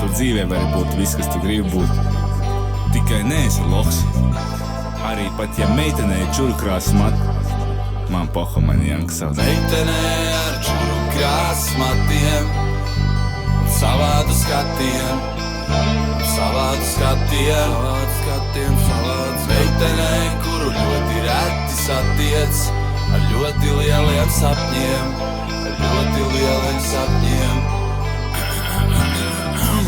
tu dzīvē vari būt viss, kas tu gribi būt. Tikai neesi loks. Arī pat ja meitenē ir čurkrāsas mati, man poha mani Janka sauc. Meitenē ar čurkrāsas matiem, savādu skatiem, savādu skatiem, savādu meitenē, kuru ļoti reti satiec, ar ļoti lieliem sapņiem, ar ļoti lieliem sapņiem.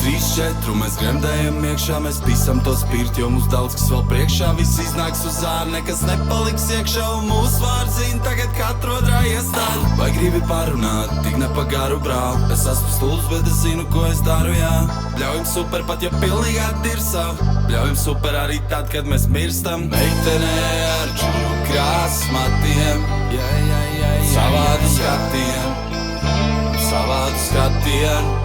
3-4 mēs gremdējam iekšā, mēs pisam to spirt, jo mums daudz kas vēl priekšā. Viss iznāks uz ār, nekas nepaliks iekšā, un mūsu vārds zina tagad katru otrā iestādi. Vai gribi parunāt, tik ne pa garu brāl? Es esmu stulbs, bet es zinu, ko es daru, jā. Bļaujam super, pat ja pilnīgā dirsa. Bļaujam super arī tad, kad mēs mirstam. Meitenē ar čurkrāsas matiem, savādu skatiem, savādu skatiem.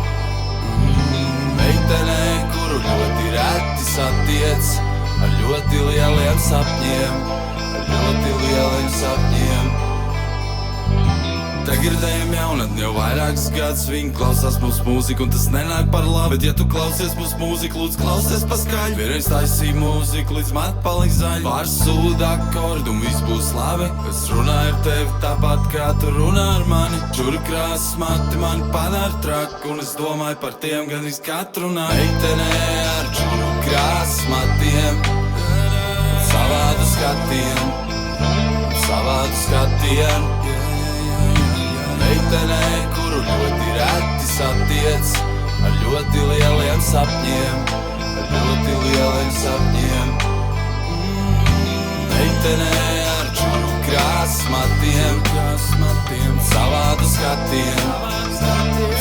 Meitenē, kuru ļoti reti satiec, ar ļoti lieliem sapņiem, ar ļoti lieliem sapņiem. Tagirdējam jaunatni jau vairākus gadus, viņi klausās mūsu mūziku un tas nenāk par labi. Bet ja tu klausies mūsu mūziku, lūdzu klausies pa skaļu. Vienreiz taisīja mūziku, līdz mat paliks zaļi. Pāris sūda akordu un viss būs labi. Es runāju ar tevi tāpat kā tu runā ar mani. Čurkrāsas mati mani padara traku, un es domāju par tiem gan visu katru nakti. Meitenē ar čurkrāsas matiem, savādu skatiem, savādu skatiem. Meitenē, kuru ļoti reti satiec, ar ļoti lieliem sapņiem, ar ļoti lieliem sapņiem. Meitenē ar čurkrāsas matiem, savādu skatiem,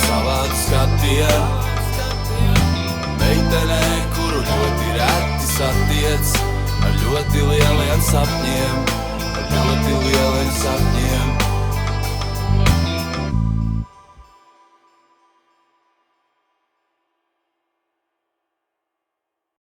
savādu skatiem. Meitenē, kuru ļoti reti satiec, ar ļoti lieliem sapņiem, ar ļoti lieliem sapņiem.